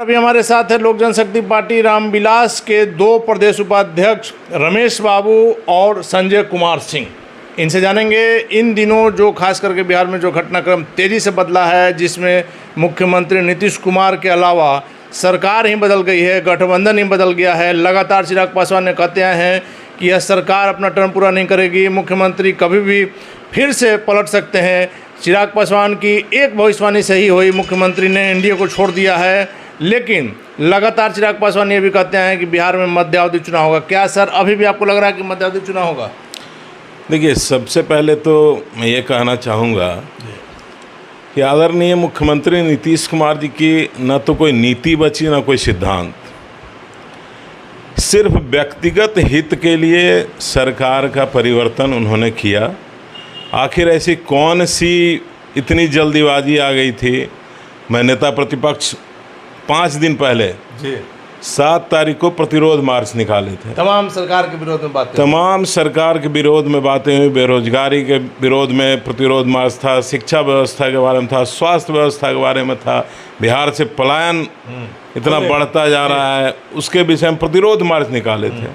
अभी हमारे साथ है लोक जनशक्ति पार्टी रामविलास के दो प्रदेश उपाध्यक्ष रमेश बाबू और संजय कुमार सिंह। इनसे जानेंगे इन दिनों जो खास करके बिहार में जो घटनाक्रम तेज़ी से बदला है, जिसमें मुख्यमंत्री नीतीश कुमार के अलावा सरकार ही बदल गई है, गठबंधन ही बदल गया है। लगातार चिराग पासवान ने कहते हैं कि यह सरकार अपना टर्म पूरा नहीं करेगी, मुख्यमंत्री कभी भी फिर से पलट सकते हैं। चिराग पासवान की एक भविष्यवाणी सही हुई, मुख्यमंत्री ने एनडीए को छोड़ दिया है, लेकिन लगातार चिराग पासवान ये भी कहते हैं कि बिहार में मध्यावधि चुनाव होगा। क्या सर अभी भी आपको लग रहा है कि मध्यावधि चुनाव होगा? देखिए, सबसे पहले तो मैं ये कहना चाहूँगा कि आदरणीय मुख्यमंत्री नीतीश कुमार जी की न तो कोई नीति बची न कोई सिद्धांत, सिर्फ व्यक्तिगत हित के लिए सरकार का परिवर्तन उन्होंने किया। आखिर ऐसी कौन सी इतनी जल्दीबाजी आ गई थी? मैं नेता प्रतिपक्ष 5 दिन पहले जी 7 तारीख को प्रतिरोध मार्च निकाले थे। तमाम सरकार के विरोध में बातें, तमाम सरकार के विरोध में बातें हुई, बेरोजगारी के विरोध में प्रतिरोध मार्च था, शिक्षा व्यवस्था के बारे में था, स्वास्थ्य व्यवस्था के बारे में था, बिहार से पलायन इतना बढ़ता जा रहा है उसके विषय में प्रतिरोध मार्च निकाले थे।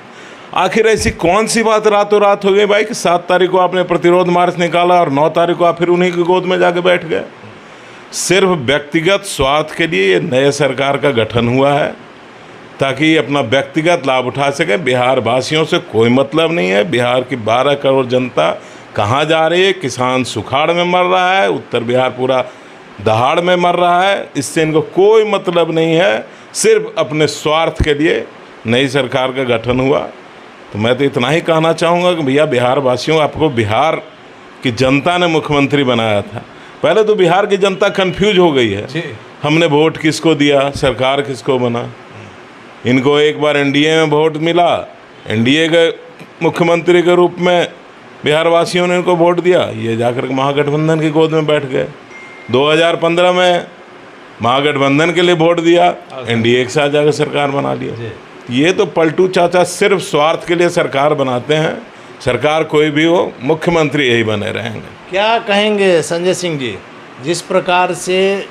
आखिर ऐसी कौन सी बात रातों रात हो गई भाई कि 7 तारीख को आपने प्रतिरोध मार्च निकाला और 9 तारीख को आप फिर उन्हीं की गोद में जाके बैठ गए? सिर्फ व्यक्तिगत स्वार्थ के लिए ये नए सरकार का गठन हुआ है ताकि अपना व्यक्तिगत लाभ उठा सके। बिहार वासियों से कोई मतलब नहीं है। बिहार की 12 करोड़ जनता कहाँ जा रही है? किसान सुखाड़ में मर रहा है, उत्तर बिहार पूरा दहाड़ में मर रहा है, इससे इनको कोई मतलब नहीं है। सिर्फ अपने स्वार्थ के लिए नई सरकार का गठन हुआ। तो मैं तो इतना ही कहना चाहूँगा कि भैया बिहार वासियों, आपको बिहार की जनता ने मुख्यमंत्री बनाया था। पहले तो बिहार की जनता कंफ्यूज हो गई है, हमने वोट किसको दिया, सरकार किसको बना। इनको एक बार एनडीए में वोट मिला, एनडीए के मुख्यमंत्री के रूप में बिहार वासियों ने इनको वोट दिया, ये जाकर महागठबंधन की गोद में बैठ गए। 2015 में महागठबंधन के लिए वोट दिया, एनडीए के साथ जाकर सरकार बना लिया। ये तो पलटू चाचा सिर्फ स्वार्थ के लिए सरकार बनाते हैं। सरकार कोई भी हो, मुख्यमंत्री यही बने रहेंगे। क्या कहेंगे संजय सिंह जी, जिस प्रकार से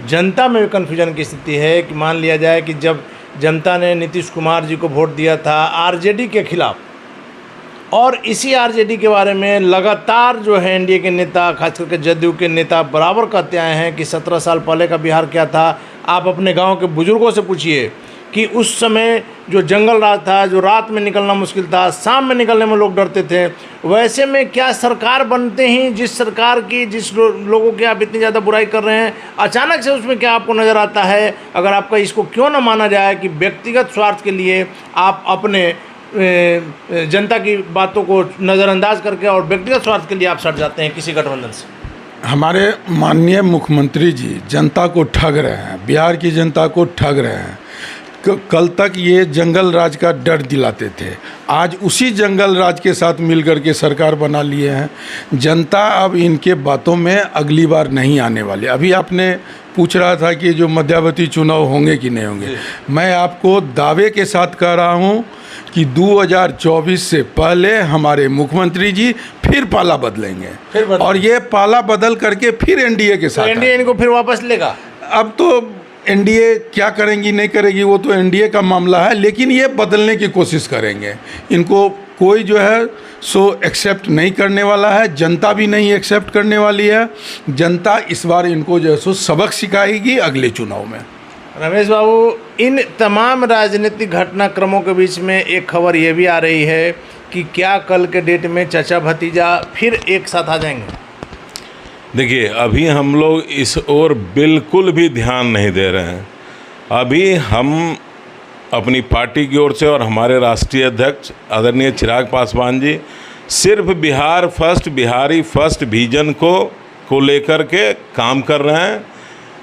जनता में कन्फ्यूजन की स्थिति है कि मान लिया जाए कि जब जनता ने नीतीश कुमार जी को वोट दिया था आरजेडी के खिलाफ, और इसी आरजेडी के बारे में लगातार जो है एनडीए के नेता, खास करके जदयू के नेता बराबर कहते आए हैं कि 17 साल पहले का बिहार क्या था। आप अपने गांव के बुजुर्गों से पूछिए कि उस समय जो जंगल राज था, जो रात में निकलना मुश्किल था, शाम में निकलने में लोग डरते थे। वैसे में क्या सरकार बनते ही जिस सरकार की, जिस लोगों की आप इतनी ज़्यादा बुराई कर रहे हैं, अचानक से उसमें क्या आपको नज़र आता है? अगर आपका इसको क्यों ना माना जाए कि व्यक्तिगत स्वार्थ के लिए आप अपने जनता की बातों को नज़रअंदाज करके और व्यक्तिगत स्वार्थ के लिए आप सट जाते हैं किसी गठबंधन से? हमारे माननीय मुख्यमंत्री जी जनता को ठग रहे हैं, बिहार की जनता को ठग रहे हैं। कल तक ये जंगल राज का डर दिलाते थे, आज उसी जंगल राज के साथ मिलकर के सरकार बना लिए हैं। जनता अब इनके बातों में अगली बार नहीं आने वाली। अभी आपने पूछ रहा था कि जो मध्यावधि चुनाव होंगे कि नहीं होंगे, मैं आपको दावे के साथ कह रहा हूँ कि 2024 से पहले हमारे मुख्यमंत्री जी फिर पाला बदलेंगे, और ये पाला बदल करके फिर एनडीए के साथ, एनडीए इनको फिर वापस लेगा। अब तो एनडीए क्या करेंगी नहीं करेगी वो तो एनडीए का मामला है, लेकिन ये बदलने की कोशिश करेंगे। इनको कोई जो है सो एक्सेप्ट नहीं करने वाला है, जनता भी नहीं एक्सेप्ट करने वाली है। जनता इस बार इनको जो है सो सबक सिखाएगी अगले चुनाव में। रमेश बाबू, इन तमाम राजनीतिक घटनाक्रमों के बीच में एक खबर ये भी आ रही है कि क्या कल के डेट में चाचा भतीजा फिर एक साथ आ जाएंगे? देखिए, अभी हम लोग इस ओर बिल्कुल भी ध्यान नहीं दे रहे हैं। अभी हम अपनी पार्टी की ओर से और हमारे राष्ट्रीय अध्यक्ष आदरणीय चिराग पासवान जी सिर्फ Bihar first, Bihari first vision को लेकर के काम कर रहे हैं।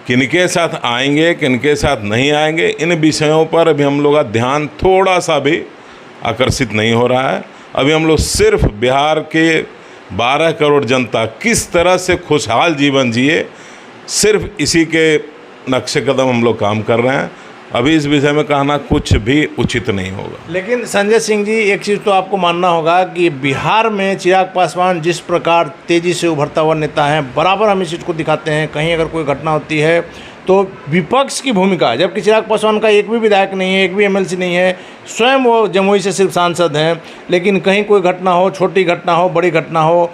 किनके साथ आएंगे, किनके साथ नहीं आएंगे, इन विषयों पर अभी हम लोग का ध्यान थोड़ा सा भी आकर्षित नहीं हो रहा है। अभी हम लोग सिर्फ बिहार के 12 करोड़ जनता किस तरह से खुशहाल जीवन जिए, सिर्फ इसी के नक्शे कदम हम लोग काम कर रहे हैं। अभी इस विषय में कहना कुछ भी उचित नहीं होगा। लेकिन संजय सिंह जी, एक चीज़ तो आपको मानना होगा कि बिहार में चिराग पासवान जिस प्रकार तेज़ी से उभरता हुआ नेता है, बराबर हम इस चीज़ को दिखाते हैं। कहीं अगर कोई घटना होती है तो विपक्ष की भूमिका, जबकि चिराग पासवान का एक भी विधायक नहीं है, एक भी एमएलसी नहीं है, स्वयं वो जमुई से सिर्फ सांसद हैं, लेकिन कहीं कोई घटना हो, छोटी घटना हो, बड़ी घटना हो,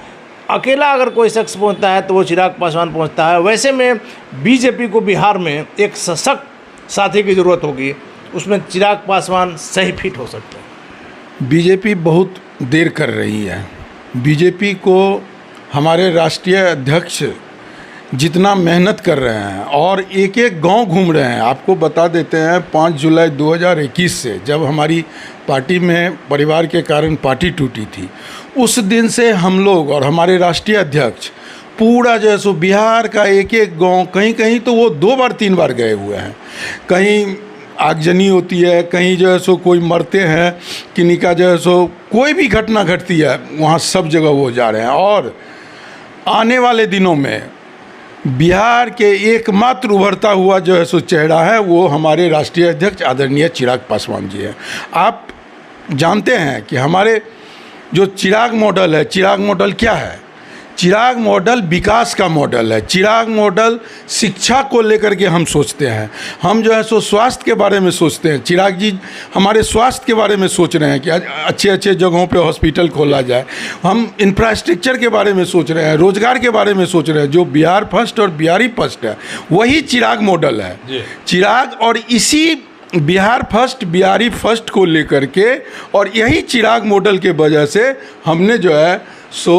अकेला अगर कोई शख्स पहुंचता है तो वो चिराग पासवान पहुंचता है। वैसे में बीजेपी को बिहार में एक सशक्त साथी की ज़रूरत होगी, उसमें चिराग पासवान सही फिट हो सकते हैं। बीजेपी बहुत देर कर रही है। बीजेपी को हमारे राष्ट्रीय अध्यक्ष जितना मेहनत कर रहे हैं और एक एक गांव घूम रहे हैं। आपको बता देते हैं 5 जुलाई 2021 से जब हमारी पार्टी में परिवार के कारण पार्टी टूटी थी, उस दिन से हम लोग और हमारे राष्ट्रीय अध्यक्ष पूरा जो है सो बिहार का एक एक गांव, कहीं कहीं तो वो 2 बार 3 बार गए हुए हैं। कहीं आगजनी होती है, कहीं जो है सो कोई मरते हैं, किन्हीं का जो है सो कोई भी घटना घटती है, वहाँ सब जगह वो जा रहे हैं। और आने वाले दिनों में बिहार के एकमात्र उभरता हुआ जो है सो चेहरा है वो हमारे राष्ट्रीय अध्यक्ष आदरणीय चिराग पासवान जी हैं। आप जानते हैं कि हमारे जो चिराग मॉडल है, चिराग मॉडल क्या है? चिराग मॉडल विकास का मॉडल है। चिराग मॉडल शिक्षा को लेकर के हम सोचते हैं, हम जो है सो स्वास्थ्य के बारे में सोचते हैं। चिराग जी हमारे स्वास्थ्य के बारे में सोच रहे हैं कि अच्छे अच्छे जगहों पे हॉस्पिटल खोला जाए। हम इंफ्रास्ट्रक्चर के बारे में सोच रहे हैं, रोजगार के बारे में सोच रहे हैं। जो बिहार फर्स्ट और बिहारी फर्स्ट है वही चिराग मॉडल है। चिराग और इसी बिहार फर्स्ट बिहारी फर्स्ट को लेकर के और यही चिराग मॉडल के वजह से हमने जो है सो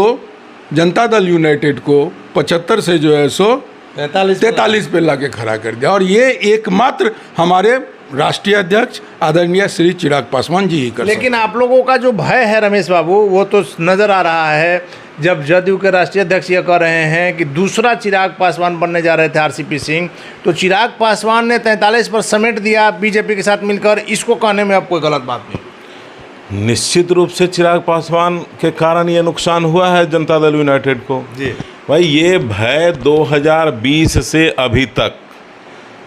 जनता दल यूनाइटेड को 75 से जो है सो 43 पे ला के खड़ा कर दिया। और ये एकमात्र हमारे राष्ट्रीय अध्यक्ष आदरणीय श्री चिराग पासवान जी ही कर सकते। लेकिन आप लोगों का जो भय है रमेश बाबू, वो तो नज़र आ रहा है जब जदयू के राष्ट्रीय अध्यक्ष ये कह रहे हैं कि दूसरा चिराग पासवान बनने जा रहे थे आरसीपी सिंह, तो चिराग पासवान ने 43 पर समेट दिया बीजेपी के साथ मिलकर। इसको कहने में अब कोई गलत बात नहीं। निश्चित रूप से चिराग पासवान के कारण ये नुकसान हुआ है जनता दल यूनाइटेड को। जी भाई, ये भय 2020 से अभी तक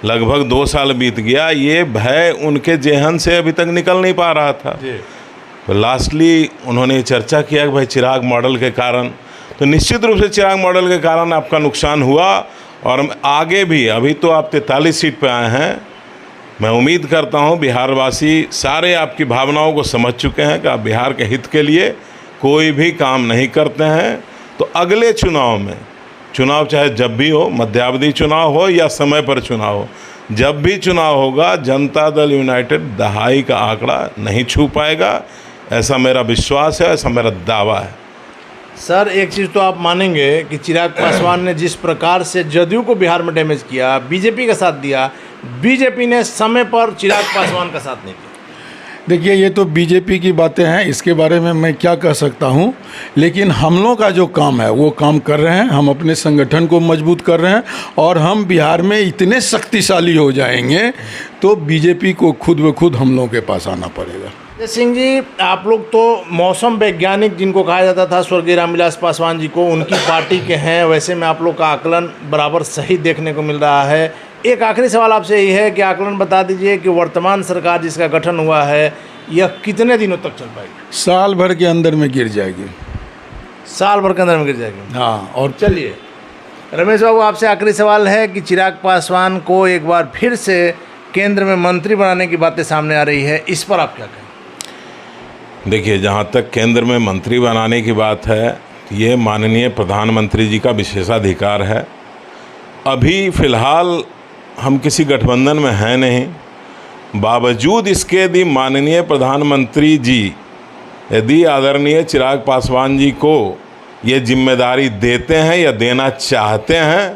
लगभग 2 साल बीत गया, ये भय उनके जेहन से अभी तक निकल नहीं पा रहा था। तो लास्टली उन्होंने चर्चा किया कि भाई चिराग मॉडल के कारण, तो निश्चित रूप से चिराग मॉडल के कारण आपका नुकसान हुआ। और आगे भी, अभी तो आप 43 सीट पे आए हैं, मैं उम्मीद करता हूं बिहारवासी सारे आपकी भावनाओं को समझ चुके हैं कि आप बिहार के हित के लिए कोई भी काम नहीं करते हैं। तो अगले चुनाव में, चुनाव चाहे जब भी हो, मध्यावधि चुनाव हो या समय पर चुनाव हो, जब भी चुनाव होगा जनता दल यूनाइटेड दहाई का आंकड़ा नहीं छू पाएगा, ऐसा मेरा विश्वास है, ऐसा मेरा दावा है। सर, एक चीज़ तो आप मानेंगे कि चिराग पासवान ने जिस प्रकार से जदयू को बिहार में डैमेज किया, बीजेपी का साथ दिया, बीजेपी ने समय पर चिराग पासवान का साथ नहीं किया। देखिए, ये तो बीजेपी की बातें हैं, इसके बारे में मैं क्या कह सकता हूँ। लेकिन हम लोग का जो काम है वो काम कर रहे हैं। हम अपने संगठन को मजबूत कर रहे हैं और हम बिहार में इतने शक्तिशाली हो जाएंगे तो बीजेपी को खुद ब खुद हम लोगों के पास आना पड़ेगा। जय सिंह जी, आप लोग तो मौसम वैज्ञानिक जिनको कहा जाता था स्वर्गीय रामविलास पासवान जी को, उनकी पार्टी के हैं। वैसे में आप लोग का आकलन बराबर सही देखने को मिल रहा है। एक आखिरी सवाल आपसे यही है कि आकलन बता दीजिए कि वर्तमान सरकार जिसका गठन हुआ है यह कितने दिनों तक चल पाएगी? साल भर के अंदर में गिर जाएगी। साल भर के अंदर में गिर जाएगी? हाँ। और चलिए रमेश बाबू, आपसे आखिरी सवाल है कि चिराग पासवान को एक बार फिर से केंद्र में मंत्री बनाने की बातें सामने आ रही है, इस पर आप क्या कहें? देखिए, जहाँ तक केंद्र में मंत्री बनाने की बात है, ये माननीय प्रधानमंत्री जी का विशेषाधिकार है। अभी फ़िलहाल हम किसी गठबंधन में हैं नहीं। बावजूद इसके यदि माननीय प्रधानमंत्री जी यदि आदरणीय चिराग पासवान जी को ये जिम्मेदारी देते हैं या देना चाहते हैं,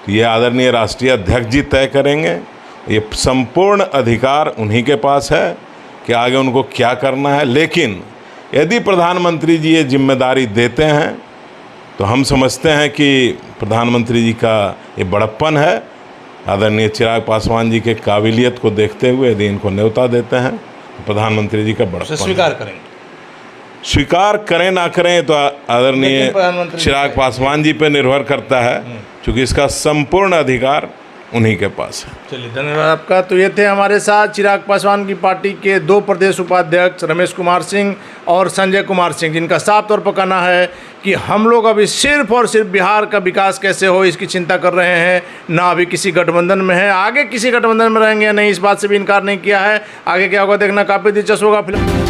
तो ये आदरणीय राष्ट्रीय अध्यक्ष जी तय करेंगे। ये संपूर्ण अधिकार उन्हीं के पास है कि आगे उनको क्या करना है। लेकिन यदि प्रधानमंत्री जी ये जिम्मेदारी देते हैं तो हम समझते हैं कि प्रधानमंत्री जी का ये बड़प्पन है। आदरणीय चिराग पासवान जी के काबिलियत को देखते हुए यदि इनको न्योता देते हैं तो प्रधानमंत्री जी का बड़प्पन स्वीकार करेंगे। स्वीकार करें ना करें तो आदरणीय चिराग पासवान जी पे निर्भर करता है, क्योंकि इसका संपूर्ण अधिकार उन्हीं के पास है। चलिए, धन्यवाद आपका। तो ये थे हमारे साथ चिराग पासवान की पार्टी के 2 प्रदेश उपाध्यक्ष रमेश कुमार सिंह और संजय कुमार सिंह, जिनका साफ तौर पर कहना है कि हम लोग अभी सिर्फ और सिर्फ बिहार का विकास कैसे हो इसकी चिंता कर रहे हैं, ना अभी किसी गठबंधन में है। आगे किसी गठबंधन में रहेंगे या नहीं इस बात से भी इनकार नहीं किया है। आगे क्या होगा देखना काफ़ी दिलचस्प होगा फिलहाल।